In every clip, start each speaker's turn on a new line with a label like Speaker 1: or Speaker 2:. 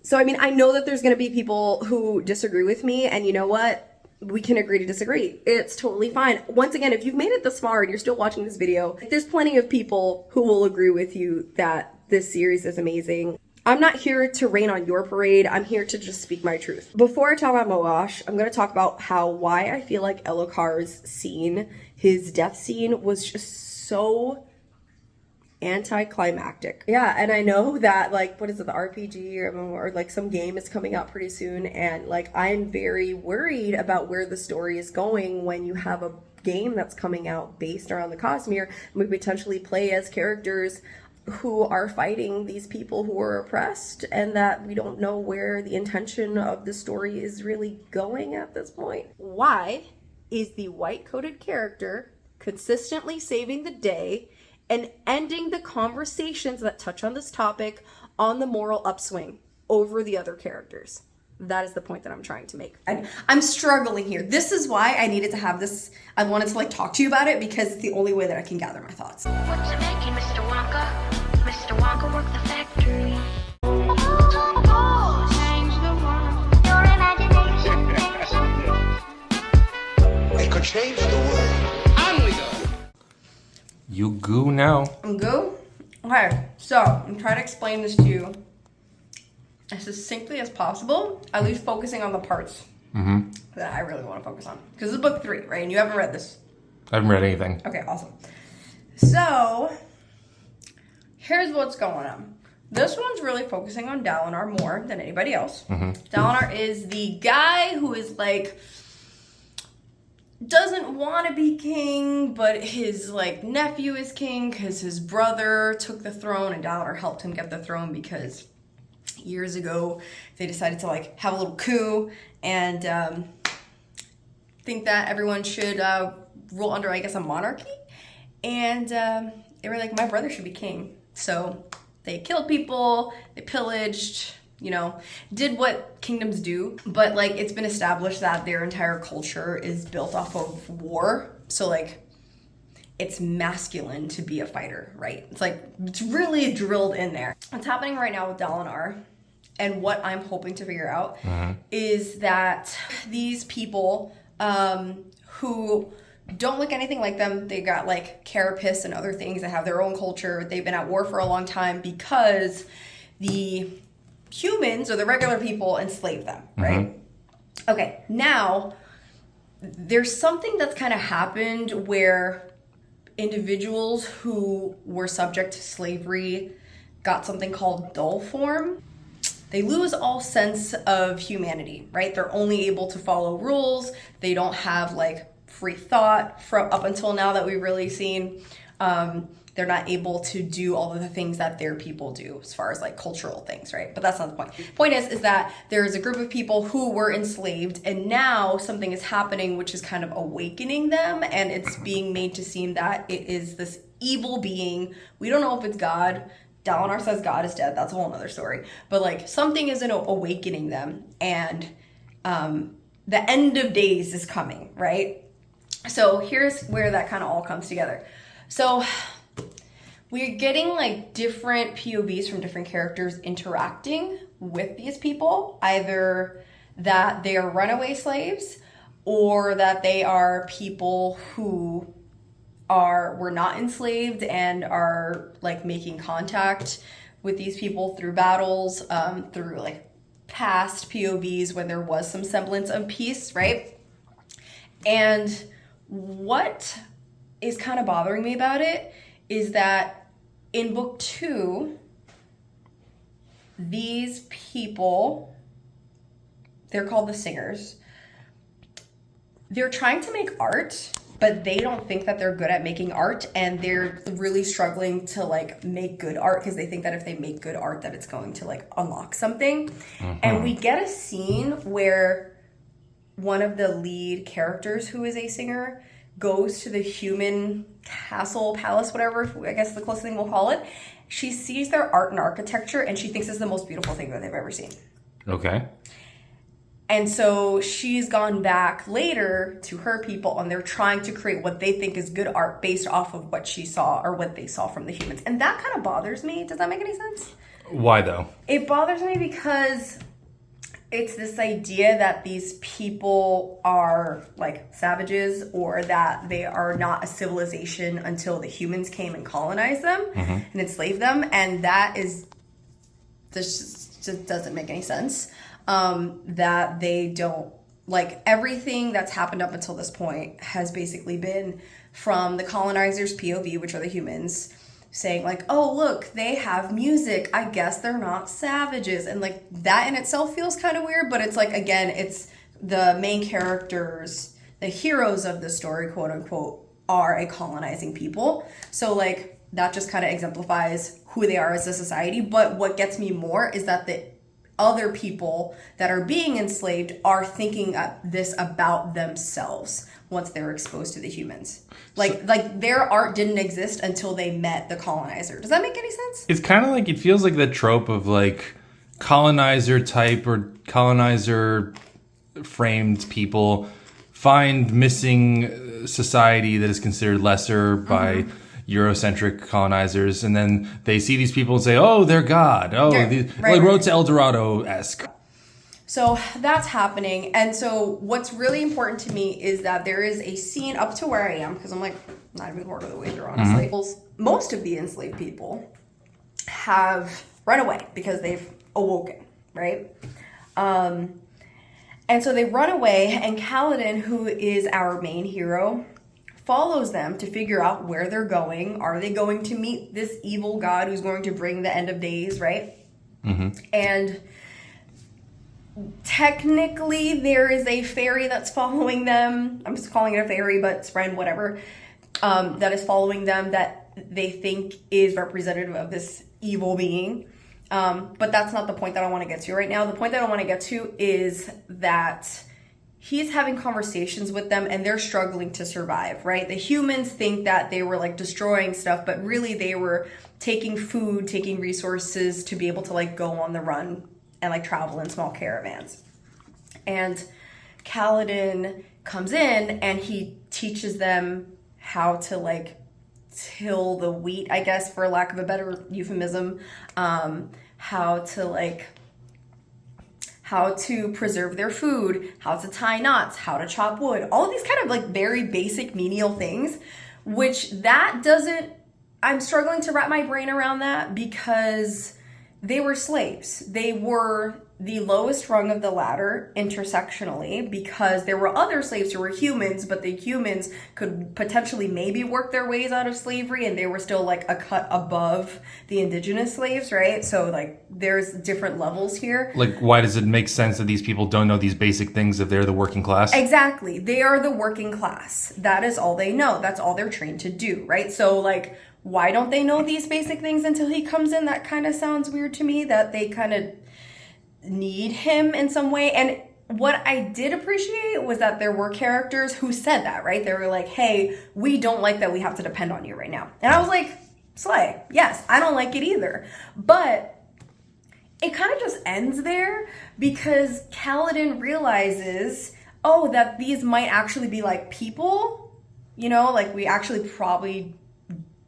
Speaker 1: So, I mean, I know that there's going to be people who disagree with me, and you know what? We can agree to disagree. It's totally fine. Once again, if you've made it this far and you're still watching this video, there's plenty of people who will agree with you that this series is amazing. I'm not here to rain on your parade. I'm here to just speak my truth. Before I talk about Moash, I'm going to talk about why I feel like Elokar's scene, his death scene, was just so anticlimactic. Yeah, and I know that, like, what is it, the RPG or like some game is coming out pretty soon, and like I'm very worried about where the story is going when you have a game that's coming out based around the Cosmere, and we potentially play as characters who are fighting these people who are oppressed, and that we don't know where the intention of the story is really going at this point. Why is the white-coated character consistently saving the day and ending the conversations that touch on this topic on the moral upswing over the other characters? That is the point that I'm trying to make. I'm struggling here. This is why I needed to have this. I wanted to like talk to you about it because it's the only way that I can gather my thoughts.
Speaker 2: What's it making, Mr. Wonka? Mr. Wonka worked the factory. Change the world. Your imagination.
Speaker 3: It could change the world.
Speaker 4: Only go. You goo now.
Speaker 1: Go? Okay, so I'm trying to explain this to you as succinctly as possible, at least focusing on the parts that I really want to focus on. Because it's book 3, right? And you haven't read this.
Speaker 4: I haven't read anything.
Speaker 1: Okay, awesome. So, here's what's going on. This one's really focusing on Dalinar more than anybody else. Dalinar is the guy who is like, doesn't want to be king, but his like nephew is king because his brother took the throne and Dalinar helped him get the throne because years ago they decided to like have a little coup and think that everyone should rule under, I guess, a monarchy. And they were like, my brother should be king. So they killed people, they pillaged, you know, did what kingdoms do. But like, it's been established that their entire culture is built off of war. So like, it's masculine to be a fighter, right? It's like, it's really drilled in there. What's happening right now with Dalinar, and what I'm hoping to figure out, is that these people who don't look anything like them, they got like carapace and other things that have their own culture. They've been at war for a long time because the humans or the regular people enslaved them, right? Okay, now there's something that's kind of happened where individuals who were subject to slavery got something called dull form. They lose all sense of humanity, right? They're only able to follow rules. They don't have like free thought from up until now that we've really seen. They're not able to do all of the things that their people do as far as like cultural things, right? But that's not the point. Point is that there is a group of people who were enslaved, and now something is happening which is kind of awakening them, and it's being made to seem that it is this evil being. We don't know if it's God. Dalinar says God is dead. That's a whole other story. But like, something is awakening them, and the end of days is coming, right? So here's where that kind of all comes together. So we're getting like different POVs from different characters interacting with these people, either that they are runaway slaves or that they are people who were not enslaved and are like making contact with these people through battles, through like past POVs when there was some semblance of peace, right? And what is kind of bothering me about it is that in book 2, these people, they're called the singers, they're trying to make art, but they don't think that they're good at making art, and they're really struggling to like make good art because they think that if they make good art that it's going to like unlock something. And we get a scene where one of the lead characters who is a singer goes to the human castle, palace, whatever, I guess the closest thing we'll call it. She sees their art and architecture and she thinks it's the most beautiful thing that they've ever seen.
Speaker 4: Okay.
Speaker 1: And so she's gone back later to her people and they're trying to create what they think is good art based off of what she saw or what they saw from the humans. And that kind of bothers me. Does that make any sense?
Speaker 4: Why though?
Speaker 1: It bothers me because it's this idea that these people are like savages, or that they are not a civilization until the humans came and colonized them and enslaved them. And that is, this just doesn't make any sense. That they don't, like, everything that's happened up until this point has basically been from the colonizers' POV, which are the humans, saying like, oh, look, they have music, I guess they're not savages. And like, that in itself feels kind of weird, but it's like, again, it's the main characters, the heroes of the story, quote unquote, are a colonizing people. So like, that just kind of exemplifies who they are as a society. But what gets me more is that the other people that are being enslaved are thinking this about themselves once they're exposed to the humans. Like their art didn't exist until they met the colonizer. Does that make any sense?
Speaker 4: It's kind of like, it feels like that trope of like colonizer type or colonizer framed people find missing society that is considered lesser by Eurocentric colonizers, and then they see these people and say, oh, they're God. Oh, like Road to El Dorado-esque.
Speaker 1: So that's happening. And so what's really important to me is that there is a scene up to where I am, because I'm like not even a quarter of the way through, honestly. Most of the enslaved people have run away because they've awoken, right? And so they run away, and Kaladin, who is our main hero, follows them to figure out where they're going. Are they going to meet this evil god who's going to bring the end of days, right? And technically there is a fairy that's following them. I'm just calling it a fairy, but it's friend, whatever. That is following them, that they think is representative of this evil being. But that's not the point that I want to get to right now. The point that I want to get to is that he's having conversations with them and they're struggling to survive, right? The humans think that they were like destroying stuff, but really they were taking food, taking resources to be able to like go on the run and like travel in small caravans. And Kaladin comes in and he teaches them how to like till the wheat, I guess, for lack of a better euphemism, how to preserve their food, how to tie knots, how to chop wood, all of these kind of like very basic menial things, which that doesn't, I'm struggling to wrap my brain around that because they were slaves. They were the lowest rung of the ladder intersectionally because there were other slaves who were humans, but the humans could potentially maybe work their ways out of slavery and they were still like a cut above the indigenous slaves, right? So like there's different levels here.
Speaker 4: Like, why does it make sense that these people don't know these basic things if they're the working class?
Speaker 1: Exactly. They are the working class. That is all they know. That's all they're trained to do, right? So like, why don't they know these basic things until he comes in? That kind of sounds weird to me, that they kind of need him in some way. And what I did appreciate was that there were characters who said that, right? They were like, hey, we don't like that we have to depend on you right now. And I was like, slay. Yes, I don't like it either. But it kind of just ends there because Kaladin realizes, oh, that these might actually be like people, you know, like we actually probably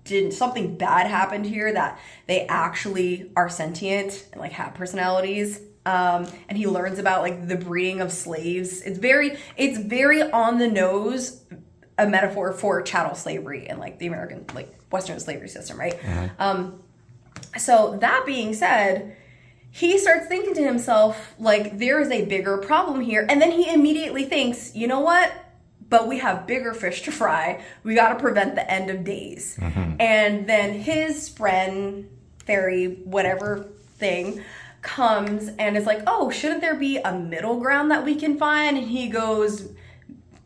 Speaker 1: did something bad happened here, that they actually are sentient and like have personalities. And he learns about like the breeding of slaves. It's very on the nose, a metaphor for chattel slavery and like the American, like Western slavery system, right? So that being said, he starts thinking to himself, like, there is a bigger problem here. And then he immediately thinks, you know what? But we have bigger fish to fry. We got to prevent the end of days. And then his friend, fairy, whatever thing, comes and is like, oh, shouldn't there be a middle ground that we can find? And he goes,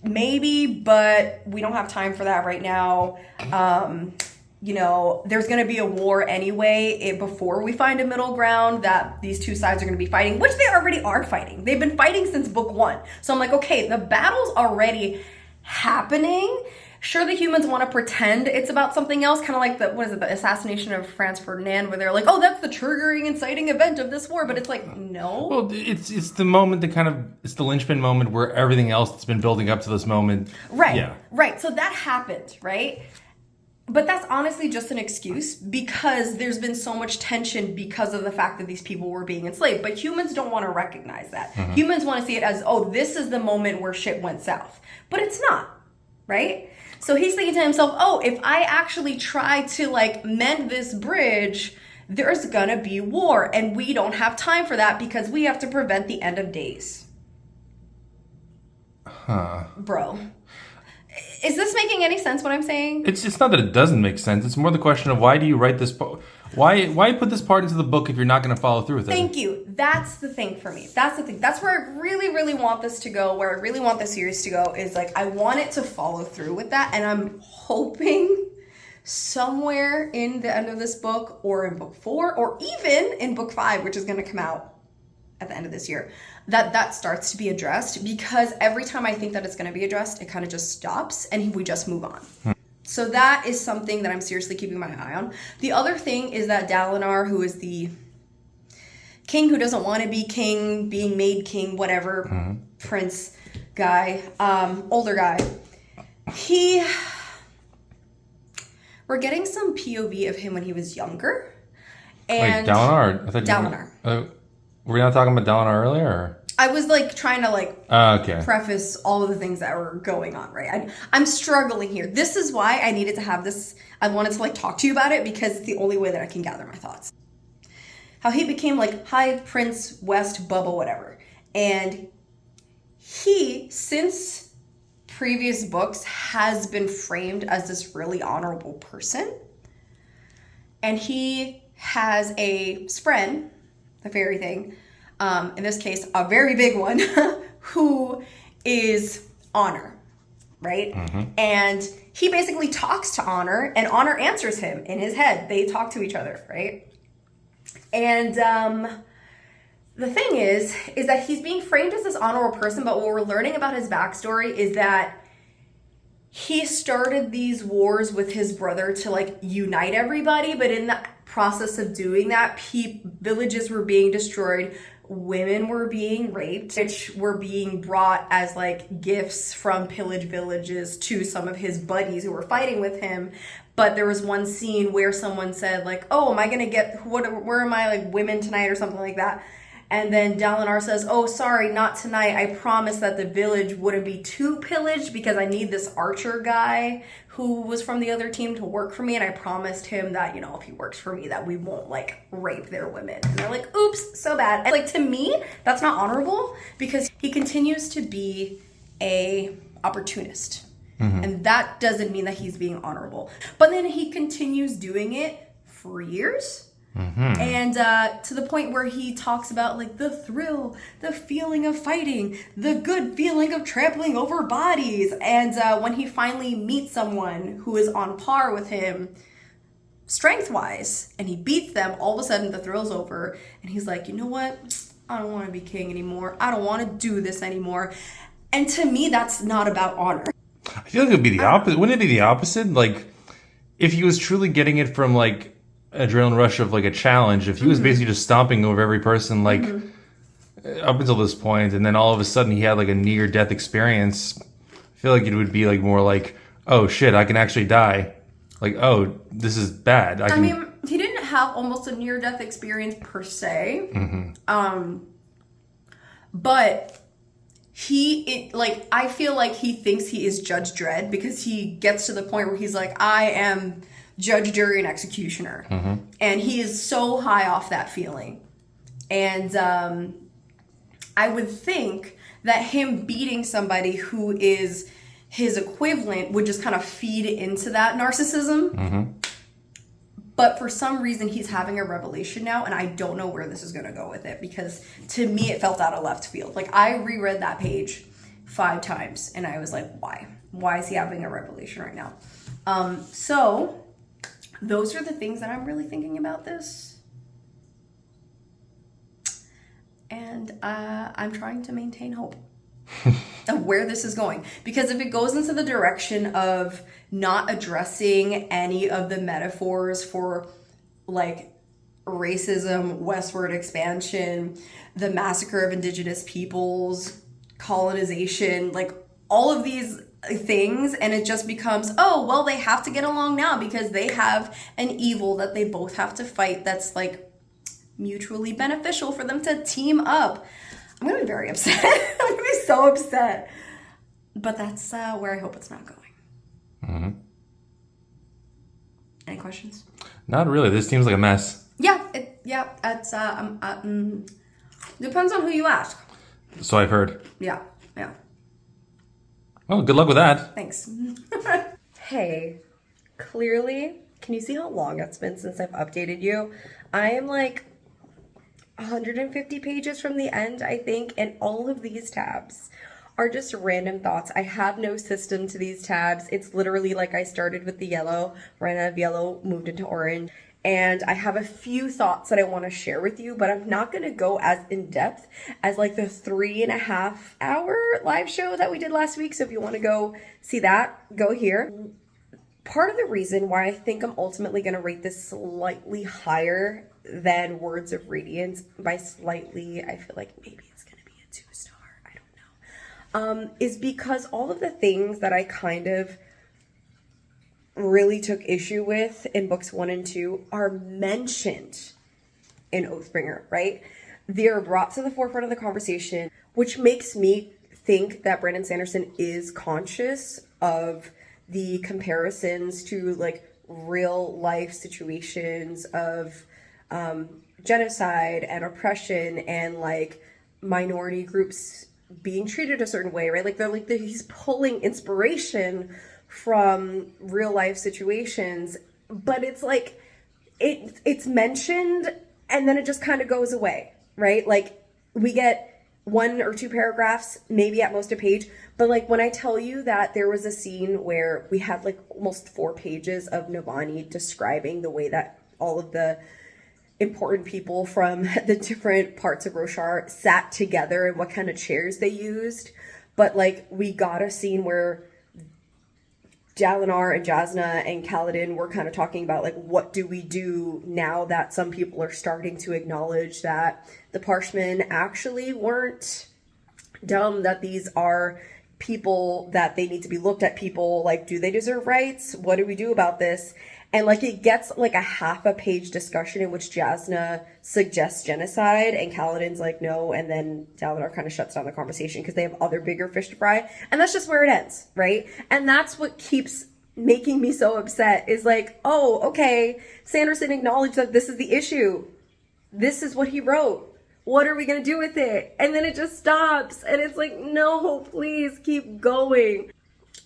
Speaker 1: maybe, but we don't have time for that right now. You know, there's going to be a war anyway before we find a middle ground that these two sides are going to be fighting, which they already are fighting. They've been fighting since book 1. So I'm like, okay, the battle's already happening. Sure, the humans want to pretend it's about something else, kind of like the assassination of Franz Ferdinand, where they're like, oh, that's the triggering, inciting event of this war, but it's like, no.
Speaker 4: Well, it's the moment that kind of, it's the linchpin moment where everything else that's been building up to this moment.
Speaker 1: Right,
Speaker 4: yeah.
Speaker 1: right. So that happened, right? But that's honestly just an excuse because there's been so much tension because of the fact that these people were being enslaved. But humans don't want to recognize that. Humans want to see it as, oh, this is the moment where shit went south. But it's not, right? So he's thinking to himself, oh, if I actually try to like mend this bridge, there's gonna be war. And we don't have time for that because we have to prevent the end of days. Bro. Is this making any sense what I'm saying?
Speaker 4: It's not that it doesn't make sense. It's more the question of why do you write this why put this part into the book if you're not going to follow through with it?
Speaker 1: Thank you. That's the thing for me. That's the thing. That's where I really, really want this to go, where I really want the series to go, is like I want it to follow through with that. And I'm hoping somewhere in the end of this book or in book 4 or even in book 5, which is going to come out at the end of this year, that starts to be addressed, because every time I think that it's going to be addressed, it kind of just stops and we just move on. So that is something that I'm seriously keeping my eye on. The other thing is that Dalinar, who is the king who doesn't want to be king, being made king, whatever, prince guy, older guy, we're getting some POV of him when he was younger. And
Speaker 4: Wait, Dalinar? I thought
Speaker 1: Dalinar.
Speaker 4: Were we not talking about Dalinar earlier? Or?
Speaker 1: I was like trying to like
Speaker 4: Okay.
Speaker 1: preface all of the things that were going on, right? I'm struggling here. This is why I needed to have this. I wanted to like talk to you about it because it's the only way that I can gather my thoughts. How he became like High Prince West Bubba whatever. And he, since previous books, has been framed as this really honorable person. And he has a spren, the fairy thing, in this case, a very big one, who is Honor, right? And he basically talks to Honor, and Honor answers him in his head. They talk to each other, right? And the thing is that he's being framed as this honorable person, but what we're learning about his backstory is that he started these wars with his brother to like unite everybody, but in the process of doing that, villages were being destroyed, women were being raped, which were being brought as like gifts from pillaged villages to some of his buddies who were fighting with him. But there was one scene where someone said like, oh, am I gonna get, where am I, like women tonight or something like that? And then Dalinar says, oh, sorry, not tonight. I promised that the village wouldn't be too pillaged because I need this archer guy who was from the other team to work for me. And I promised him that, you know, if he works for me, that we won't like rape their women. And they're like, oops, so bad. And like, to me, that's not honorable because he continues to be a opportunist. And that doesn't mean that he's being honorable. But then he continues doing it for years. And to the point where he talks about like the thrill, the feeling of fighting, the good feeling of trampling over bodies. And when he finally meets someone who is on par with him strength-wise and he beats them, all of a sudden the thrill's over. And he's like, you know what? I don't want to be king anymore. I don't want to do this anymore. And to me, that's not about honor.
Speaker 4: I feel like it would be the opposite. Wouldn't it be the opposite? Like, if he was truly getting it from like adrenaline rush of like a challenge, if he was basically just stomping over every person like up until this point, and then all of a sudden he had like a near death experience, I feel like it would be like more like, oh shit, I can actually die. Like, oh, this is bad. I
Speaker 1: mean, he didn't have almost a near death experience per se. But I feel like he thinks he is Judge Dredd because he gets to the point where he's like, I am judge, jury, and executioner. And he is so high off that feeling. And I would think that him beating somebody who is his equivalent would just kind of feed into that narcissism. But for some reason, he's having a revelation now, and I don't know where this is going to go with it, because to me, it felt out of left field. Like, I reread that page 5 times, and I was like, why? Why is he having a revelation right now? So those are the things that I'm really thinking about this. And I'm trying to maintain hope of where this is going. Because if it goes into the direction of not addressing any of the metaphors for like racism, westward expansion, the massacre of indigenous peoples, colonization, like all of these things, and it just becomes, oh, well, they have to get along now because they have an evil that they both have to fight that's like mutually beneficial for them to team up. I'm gonna be very upset. I'm gonna be so upset. But that's where I hope it's not going.
Speaker 4: Mm-hmm.
Speaker 1: Any questions?
Speaker 4: Not really. This seems like a mess.
Speaker 1: Yeah, it's depends on who you ask.
Speaker 4: So I've heard.
Speaker 1: Yeah.
Speaker 4: Well, good luck with that.
Speaker 1: Thanks.
Speaker 5: Hey, clearly, can you see how long it's been since I've updated you? I am like 150 pages from the end, I think, and all of these tabs are just random thoughts. I have no system to these tabs. It's literally like I started with the yellow, ran out of yellow, moved into orange, and I have a few thoughts that I want to share with you, but I'm not going to go as in depth as like the 3.5 hour live show that we did last week. So if you want to go see that, go here. Part of the reason why I think I'm ultimately going to rate this slightly higher than Words of Radiance, by slightly, I feel like maybe it's going to be a 2-star. I don't know. Is because all of the things that I kind of really took issue with in books 1 and 2 are mentioned in Oathbringer, right? They're brought to the forefront of the conversation, which makes me think that Brandon Sanderson is conscious of the comparisons to like real life situations of genocide and oppression and like minority groups being treated a certain way, right? Like he's pulling inspiration from real life situations, but it's like it's mentioned and then it just kind of goes away, right? Like we get 1 or 2 paragraphs, maybe at most a page, but like when I tell you that there was a scene where we had like almost 4 pages of Navani describing the way that all of the important people from the different parts of Roshar sat together and what kind of chairs they used, but like we got a scene where Dalinar and Jasna and Kaladin were kind of talking about like, what do we do now that some people are starting to acknowledge that the Parshmen actually weren't dumb, that these are people, that they need to be looked at people, like, do they deserve rights? What do we do about this? And like it gets like a half a page discussion in which Jasna suggests genocide and Kaladin's like no, and then Dalinar kind of shuts down the conversation because they have other bigger fish to fry, and that's just where it ends, right? And that's what keeps making me so upset is like, oh, okay, Sanderson acknowledged that this is the issue. This is what he wrote. What are we going to do with it? And then it just stops and it's like, no, please keep going.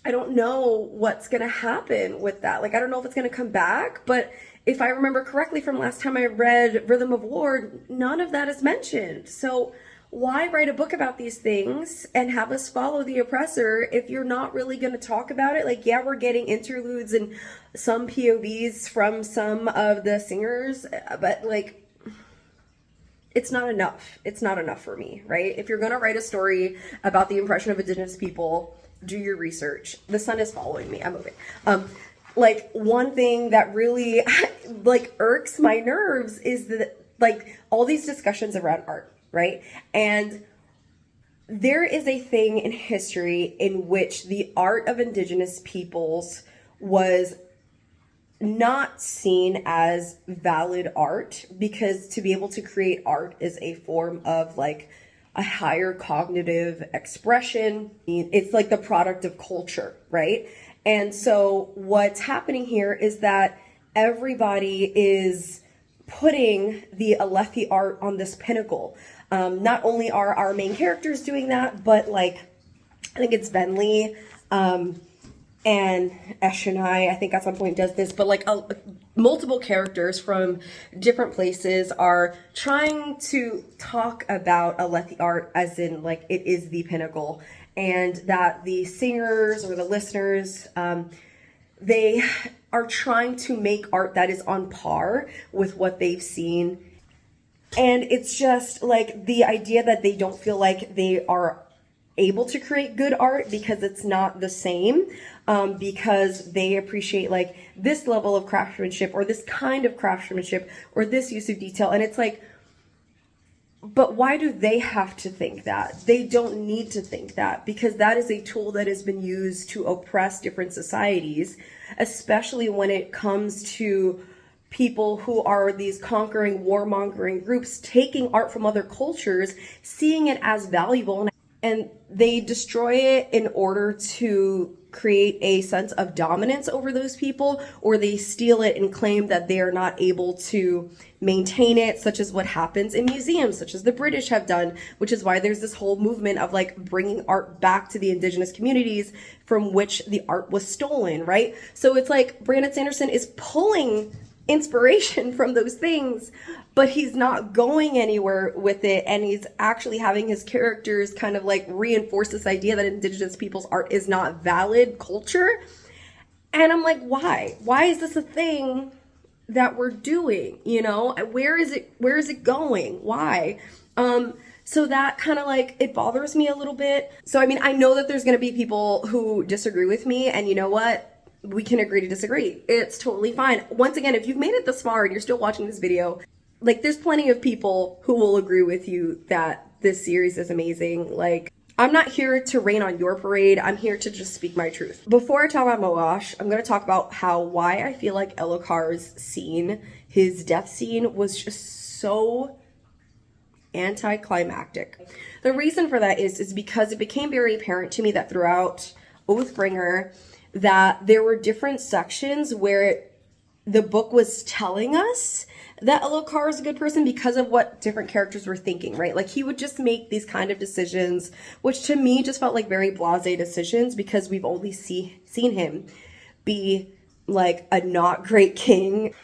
Speaker 5: I don't know what's going to happen with that. Like, I don't know if it's going to come back, but if I remember correctly from last time I read Rhythm of War, none of that is mentioned. So why write a book about these things and have us follow the oppressor if you're not really going to talk about it? Like, yeah, we're getting interludes and some POVs from some of the singers, but like, it's not enough. It's not enough for me, right? If you're going to write a story about the oppression of Indigenous people, do your research. The sun is following me. I'm moving. Like one thing that really like irks my nerves is that like all these discussions around art, right? And there is a thing in history in which the art of Indigenous peoples was not seen as valid art, because to be able to create art is a form of like a higher cognitive expression. It's like the product of culture, right? And so what's happening here is that everybody is putting the Alethi art on this pinnacle. Not only are our main characters doing that, but like, I think it's Venli, and Eshonai, I think at some point does this, but like multiple characters from different places are trying to talk about Alethi art as in like it is the pinnacle, and that the singers or the listeners, they are trying to make art that is on par with what they've seen. And it's just like the idea that they don't feel like they are able to create good art because it's not the same, because they appreciate like this level of craftsmanship or this kind of craftsmanship or this use of detail. And it's like, But why do they have to think that? They don't need to think that, because that is a tool that has been used to oppress different societies, especially when it comes to people who are these conquering, warmongering groups, taking art from other cultures, seeing it as valuable, and they destroy it in order to create a sense of dominance over those people, or they steal it and claim that they are not able to maintain it, such as what happens in museums, such as the British have done, which is why there's this whole movement of like bringing art back to the indigenous communities from which the art was stolen, right? So it's like Brandon Sanderson is pulling inspiration from those things, but he's not going anywhere with it, and he's actually having his characters kind of like reinforce this idea that indigenous people's art is not valid culture. And I'm like, why is this a thing that we're doing? You know, where is it going? Why? So that kind of like, it bothers me a little bit. So I mean, I know that there's going to be people who disagree with me, and you know what, we can agree to disagree. It's totally fine. Once again, if you've made it this far and you're still watching this video, like, there's plenty of people who will agree with you that this series is amazing. Like, I'm not here to rain on your parade. I'm here to just speak my truth. Before I talk about Moash, I'm going to talk about why I feel like Elhokar's scene, his death scene, was just so anticlimactic. The reason for that is because it became very apparent to me that throughout Oathbringer, that there were different sections where the book was telling us that Elhokar is a good person because of what different characters were thinking, right? Like, he would just make these kind of decisions, which to me just felt like very blasé decisions, because we've only seen him be like a not great king.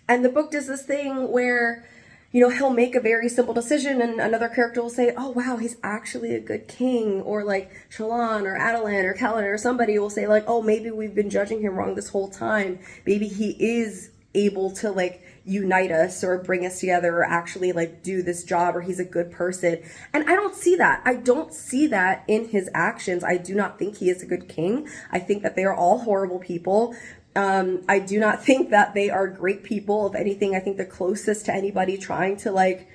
Speaker 5: And the book does this thing where, you know, he'll make a very simple decision and another character will say, oh wow, he's actually a good king. Or like Shallan or Adeline or Kaladin or somebody will say like, oh, maybe we've been judging him wrong this whole time. Maybe he is able to like unite us or bring us together or actually like do this job, or he's a good person. And I don't see that. I don't see that in his actions. I do not think he is a good king. I think that they are all horrible people. I do not think that they are great people. If anything, I think the closest to anybody trying to like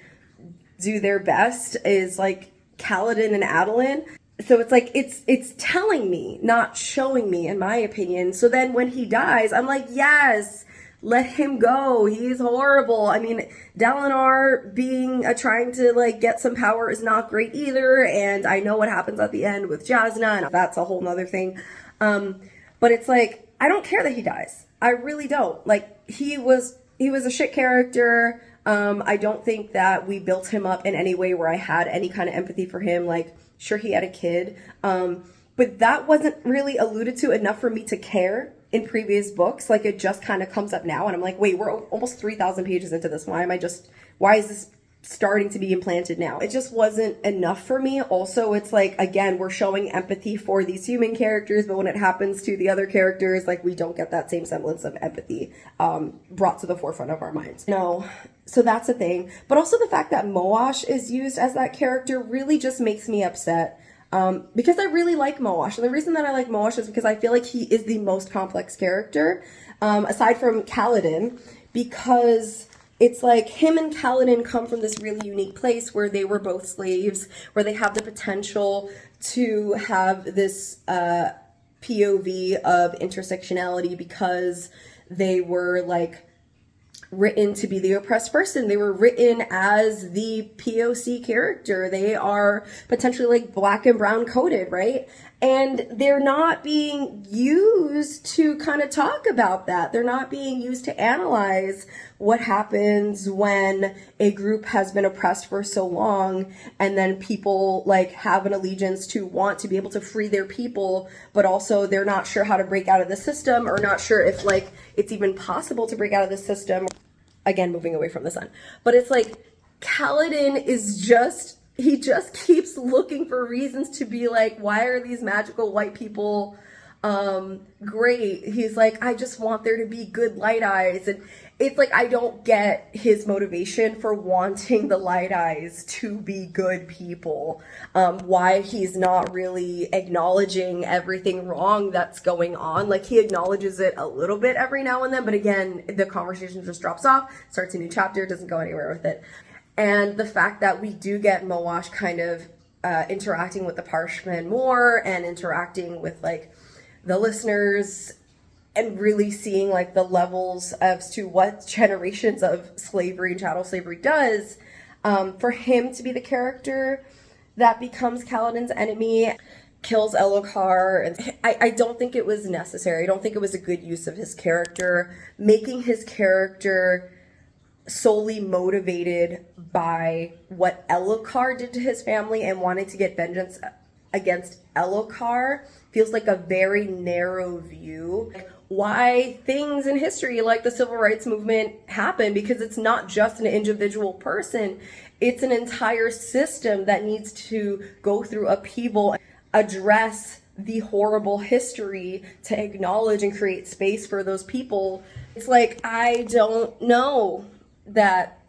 Speaker 5: do their best is like Kaladin and Adeline. So it's like, it's telling me, not showing me, in my opinion. So then when he dies, I'm like, yes, let him go. He's horrible. I mean, Dalinar being trying to like get some power is not great either. And I know what happens at the end with Jasna, and that's a whole nother thing. But it's like, I don't care that he dies. I really don't. Like, he was a shit character. I don't think that we built him up in any way where I had any kind of empathy for him. Like, sure, he had a kid. But that wasn't really alluded to enough for me to care in previous books. Like, it just kind of comes up now, and I'm like, wait, we're almost 3,000 pages into this. Why is this starting to be implanted now? It just wasn't enough for me. Also, it's like, again, we're showing empathy for these human characters, but when it happens to the other characters, like, we don't get that same semblance of empathy brought to the forefront of our minds. No. So that's the thing. But also the fact that Moash is used as that character really just makes me upset. Because I really like Moash. And the reason that I like Moash is because I feel like he is the most complex character, aside from Kaladin, because it's like him and Kaladin come from this really unique place where they were both slaves, where they have the potential to have this POV of intersectionality because they were like written to be the oppressed person. They were written as the POC character. They are potentially like black and brown coded, right? And they're not being used to kind of talk about that. They're not being used to analyze what happens when a group has been oppressed for so long, and then people like have an allegiance to want to be able to free their people, but also they're not sure how to break out of the system, or not sure if like it's even possible to break out of the system. Again, moving away from the sun. But it's like Kaladin is just, he just keeps looking for reasons to be like, why are these magical white people great? He's like, I just want there to be good light eyes. And it's like, I don't get his motivation for wanting the light eyes to be good people. Why he's not really acknowledging everything wrong that's going on. Like, he acknowledges it a little bit every now and then, but again, the conversation just drops off, starts a new chapter, doesn't go anywhere with it. And the fact that we do get Moash kind of interacting with the Parshmen more and interacting with like the listeners and really seeing like the levels as to what generations of slavery and chattel slavery does, for him to be the character that becomes Kaladin's enemy, kills Elokar. And I don't think it was necessary. I don't think it was a good use of his character, making his character solely motivated by what Elokar did to his family and wanting to get vengeance against Elokar feels like a very narrow view. Why things in history like the civil rights movement happen, because it's not just an individual person, it's an entire system that needs to go through upheaval, address the horrible history to acknowledge and create space for those people. It's like, I don't know that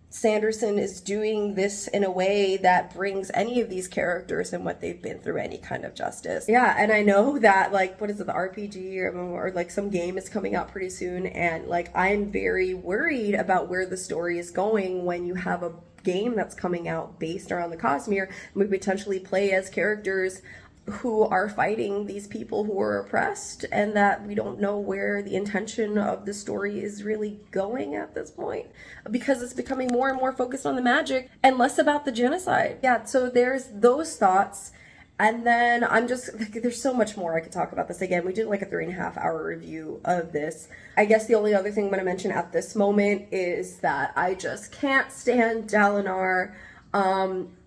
Speaker 5: Sanderson is doing this in a way that brings any of these characters and what they've been through any kind of justice. Yeah, and I know that, like, what is it, the RPG or like some game is coming out pretty soon, and like I'm very worried about where the story is going when you have a game that's coming out based around the Cosmere, and we potentially play as characters who are fighting these people who are oppressed, and that we don't know where the intention of the story is really going at this point, because it's becoming more and more focused on the magic and less about the genocide. Yeah, so there's those thoughts. And then I'm just, like, there's so much more I could talk about this. Again, we did like a 3.5 hour review of this. I guess the only other thing I'm going to mention at this moment is that I just can't stand Dalinar.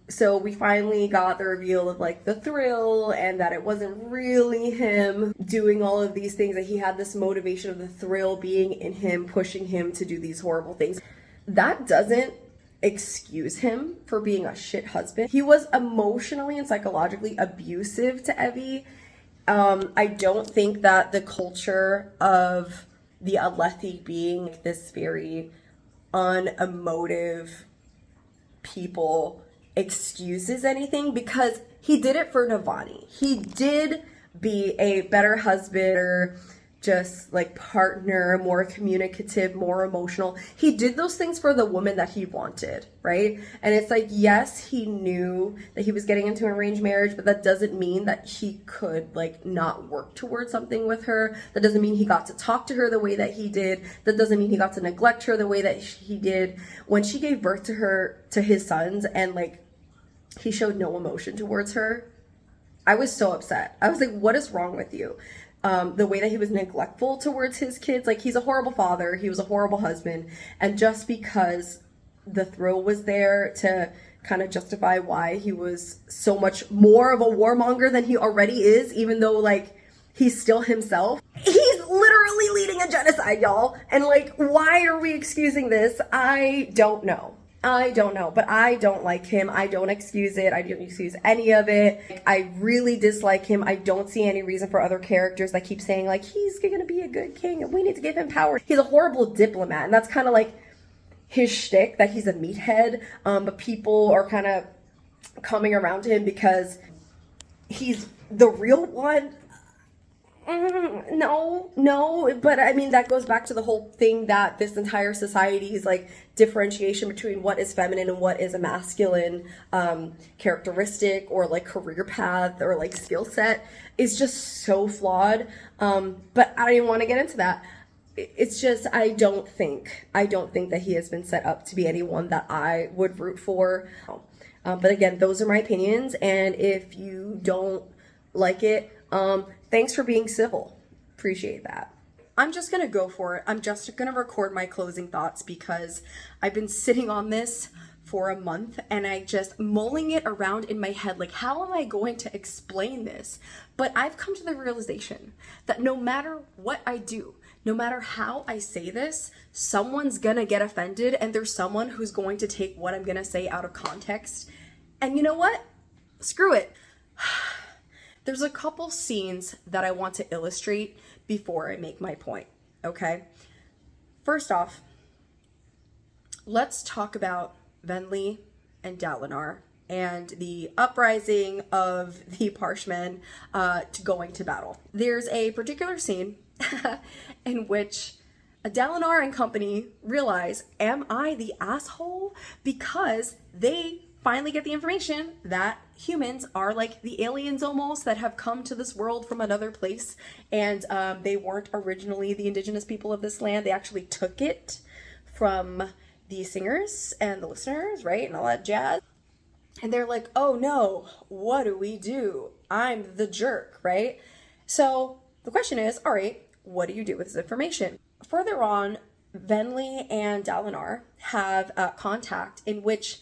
Speaker 5: So we finally got the reveal of like the thrill, and that it wasn't really him doing all of these things, that he had this motivation of the thrill being in him, pushing him to do these horrible things. That doesn't excuse him for being a shit husband. He was emotionally and psychologically abusive to Evie. I don't think that the culture of the Alethi being this very unemotive people excuses anything, because he did it for Navani. He did be a better husband, or just like partner, more communicative, more emotional. He did those things for the woman that he wanted, right? And it's like, yes, he knew that he was getting into an arranged marriage, but that doesn't mean that he could like not work towards something with her. That doesn't mean he got to talk to her the way that he did. That doesn't mean he got to neglect her the way that he did. When she gave birth to her, to his sons, and like he showed no emotion towards her, I was so upset. I was like, what is wrong with you? The way that he was neglectful towards his kids, like, he's a horrible father, he was a horrible husband, and just because the thrill was there to kind of justify why he was so much more of a warmonger than he already is, even though like he's still himself, he's literally leading a genocide, y'all. And like, why are we excusing this? I don't know, but I don't like him. I don't excuse it. I don't excuse any of it. I really dislike him. I don't see any reason for other characters that keep saying like, he's gonna be a good king and we need to give him power. He's a horrible diplomat, and that's kind of like his shtick, that he's a meathead, but people are kind of coming around to him because he's the real one. No, but I mean, that goes back to the whole thing that this entire society's like differentiation between what is feminine and what is a masculine characteristic, or like career path, or like skill set, is just so flawed. But I don't even want to get into that. It's just, I don't think that he has been set up to be anyone that I would root for. But again, those are my opinions, and if you don't like it, thanks for being civil. Appreciate that. I'm just gonna go for it. I'm just gonna record my closing thoughts, because I've been sitting on this for a month and I just mulling it around in my head, like, how am I going to explain this? But I've come to the realization that no matter what I do, no matter how I say this, someone's gonna get offended, and there's someone who's going to take what I'm gonna say out of context. And you know what? Screw it. There's a couple scenes that I want to illustrate before I make my point, okay? First off, let's talk about Venli and Dalinar and the uprising of the Parshmen to going to battle. There's a particular scene in which Dalinar and company realize, am I the asshole? Because they finally get the information that humans are like the aliens almost that have come to this world from another place, and they weren't originally the indigenous people of this land. They actually took it from the singers and the listeners, right, and all that jazz. And they're like, oh no, what do we do? I'm the jerk, right? So the question is, all right, what do you do with this information? Further on, Venli and Dalinar have contact in which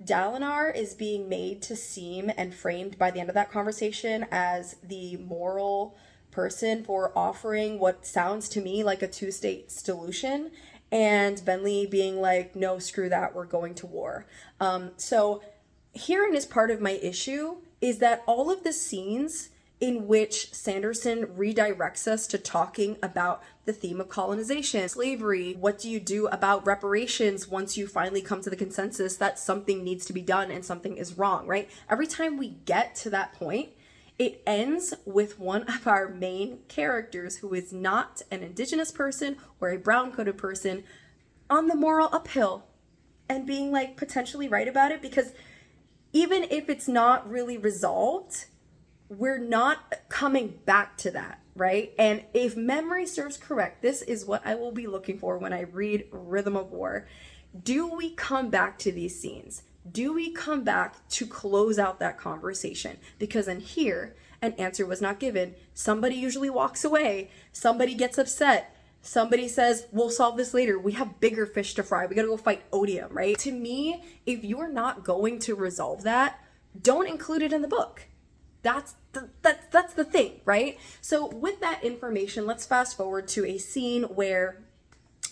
Speaker 5: Dalinar is being made to seem and framed by the end of that conversation as the moral person for offering what sounds to me like a two-state solution, and Venli being like, no, screw that, we're going to war. So herein is part of my issue, is that all of the scenes in which Sanderson redirects us to talking about the theme of colonization, slavery, what do you do about reparations once you finally come to the consensus that something needs to be done and something is wrong, right? Every time we get to that point, it ends with one of our main characters who is not an indigenous person or a brown-coated person on the moral uphill and being like potentially right about it, because even if it's not really resolved, we're not coming back to that, right? And if memory serves correct, this is what I will be looking for when I read Rhythm of War. Do we come back to these scenes? Do we come back to close out that conversation? Because in here, an answer was not given. Somebody usually walks away. Somebody gets upset. Somebody says, we'll solve this later. We have bigger fish to fry. We gotta go fight Odium, right? To me, if you're not going to resolve that, don't include it in the book. That's the thing, right? So with that information, let's fast forward to a scene where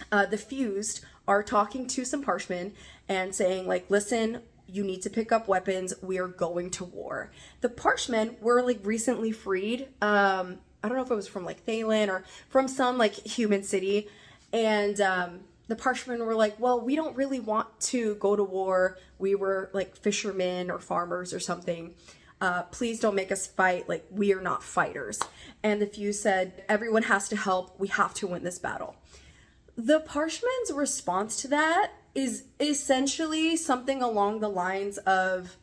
Speaker 5: the Fused are talking to some Parshmen and saying like, listen, you need to pick up weapons. We are going to war. The Parshmen were like recently freed. I don't know if it was from like Thalen or from some like human city. And the Parshmen were like, well, we don't really want to go to war. We were like fishermen or farmers or something. Please don't make us fight. Like, we are not fighters. And the Fused said, everyone has to help. We have to win this battle. The Parshman's response to that is essentially something along the lines of,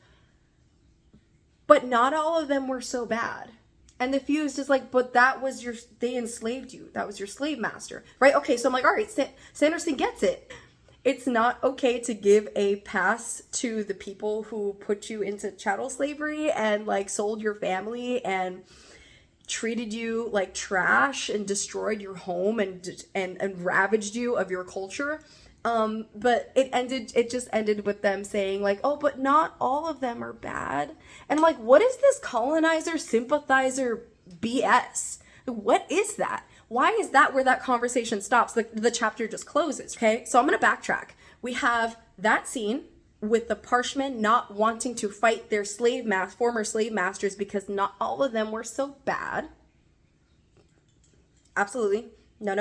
Speaker 5: but not all of them were so bad. And the Fused is like, but that was they enslaved you. That was your slave master, right? Okay, so I'm like, all right, Sanderson gets it. It's not okay to give a pass to the people who put you into chattel slavery and like sold your family and treated you like trash and destroyed your home and ravaged you of your culture. But it just ended with them saying like, oh, but not all of them are bad. And I'm like, what is this colonizer sympathizer BS? What is that? Why is that where that conversation stops? The chapter just closes, okay? So I'm going to backtrack. We have that scene with the Parshmen not wanting to fight their former slave masters because not all of them were so bad. Absolutely. No.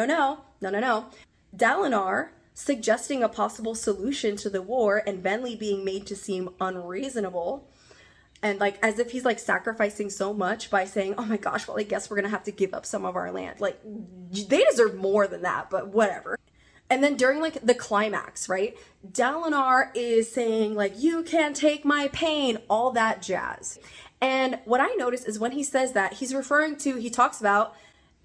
Speaker 5: Dalinar suggesting a possible solution to the war and Venli being made to seem unreasonable. And like, as if he's like sacrificing so much by saying, oh my gosh, well, I guess we're going to have to give up some of our land. Like, they deserve more than that, but whatever. And then during like the climax, right? Dalinar is saying like, you can't take my pain, all that jazz. And what I notice is when he says that, he talks about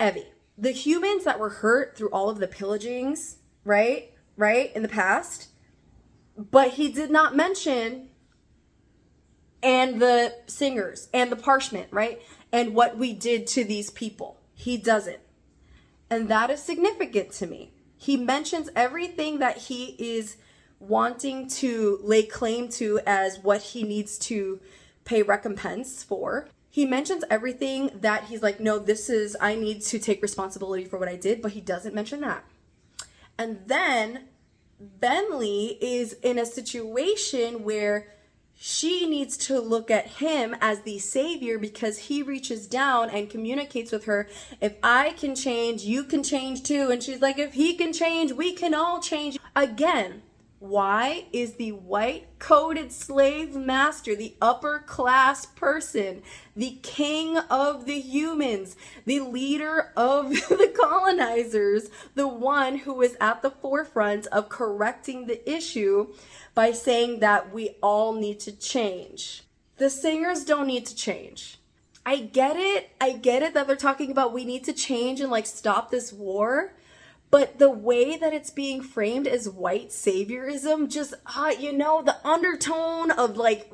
Speaker 5: Evie, the humans that were hurt through all of the pillagings, right, in the past. But he did not mention and the singers and the Parshmen, right? And what we did to these people. He doesn't. And that is significant to me. He mentions everything that he is wanting to lay claim to as what he needs to pay recompense for. He mentions everything that he's like, no, I need to take responsibility for what I did, but he doesn't mention that. And then Venli is in a situation where she needs to look at him as the savior because he reaches down and communicates with her. If I can change, you can change too. And she's like, if he can change, we can all change. Again, Why is the white-coated slave master, the upper class person, the king of the humans, the leader of the colonizers, the one who is at the forefront of correcting the issue by saying that we all need to change? The singers don't need to change. I get it that they're talking about we need to change and like stop this war. But the way that it's being framed as white saviorism, just, you know, the undertone of like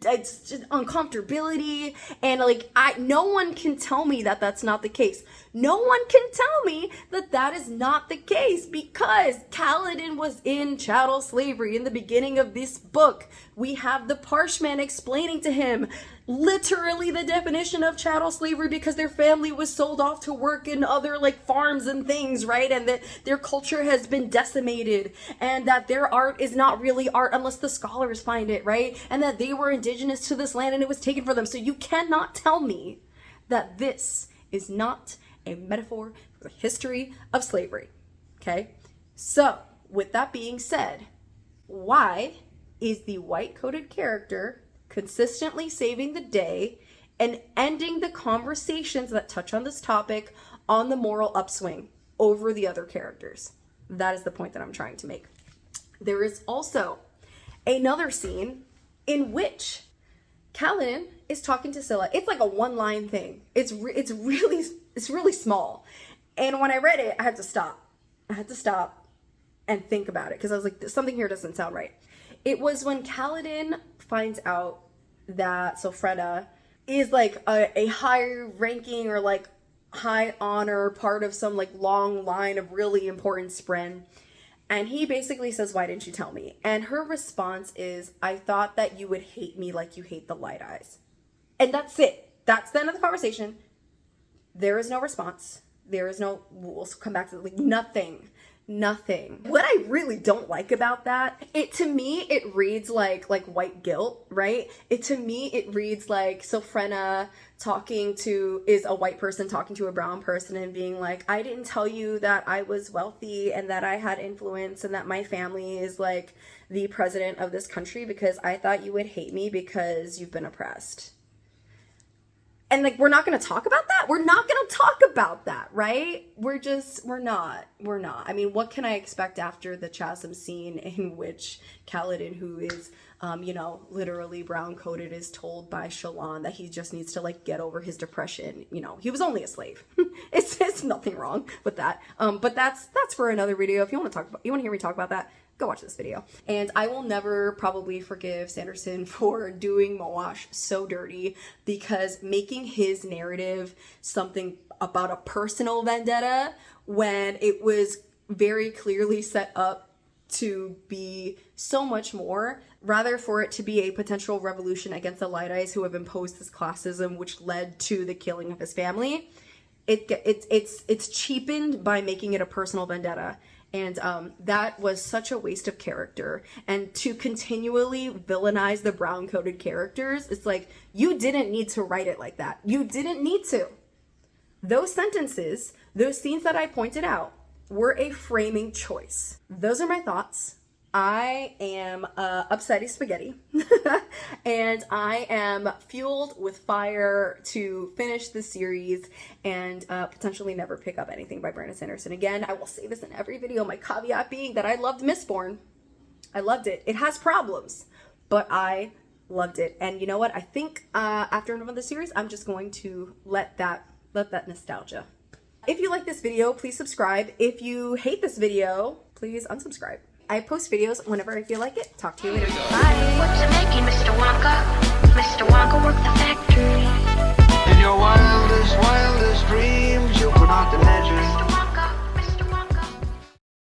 Speaker 5: it's just uncomfortability, and like no one can tell me that that's not the case. No one can tell me that that is not the case, because Kaladin was in chattel slavery in the beginning of this book. We have the Parshman explaining to him literally the definition of chattel slavery, because their family was sold off to work in other like farms and things, right? And that their culture has been decimated, and that their art is not really art unless the scholars find it, right? And that they were indigenous to this land and it was taken from them. So you cannot tell me that this is not a metaphor for the history of slavery, okay? So with that being said, why is the white-coated character consistently saving the day and ending the conversations that touch on this topic on the moral upswing over the other characters? That is the point that I'm trying to make. There is also another scene in which Kaladin is talking to Scylla. It's like a one-line thing. It's really small. And when I read it, I had to stop. And think about it, because I was like, something here doesn't sound right. It was when Kaladin finds out that Sophrena is like a high ranking or like high honor part of some like long line of really important spren. And he basically says, why didn't you tell me? And her response is, I thought that you would hate me like you hate the light eyes. And that's it. That's the end of the conversation. There is no response. There is no, we'll come back to like nothing. What I really don't like about that, to me it reads like white guilt, right? To me it reads like Sophrena is a white person talking to a brown person and being like, I didn't tell you that I was wealthy and that I had influence and that my family is like the president of this country because I thought you would hate me because you've been oppressed. And like, we're not going to talk about that. We're not going to talk about that, right? We're not. I mean, what can I expect after the chasm scene in which Kaladin, who is, literally brown coated, is told by Shallan that he just needs to like get over his depression. You know, he was only a slave. It's nothing wrong with that. But that's for another video. If you want to hear me talk about that, go watch this video. And I will never probably forgive Sanderson for doing Moash so dirty, because making his narrative something about a personal vendetta when it was very clearly set up to be so much more, rather for it to be a potential revolution against the Light Eyes who have imposed this classism which led to the killing of his family. It's cheapened by making it a personal vendetta. And that was such a waste of character. And to continually villainize the brown-coated characters, it's like, you didn't need to write it like that. You didn't need to. Those sentences, those scenes that I pointed out, were a framing choice. Those are my thoughts. I am upsetty spaghetti. And I am fueled with fire to finish this series and potentially never pick up anything by Brandon Sanderson again. I will say this in every video, my caveat being that I loved Mistborn. I loved it. It has problems, but I loved it. And you know what? I think after another series, I'm just going to let that nostalgia. If you like this video, please subscribe. If you hate this video, please unsubscribe. I post videos whenever I feel like it. Talk to you later. Bye.
Speaker 2: What's it making, Mr. Wonka? Mr. Wonka worked the factory.
Speaker 3: In your wildest dreams, you could not imagine.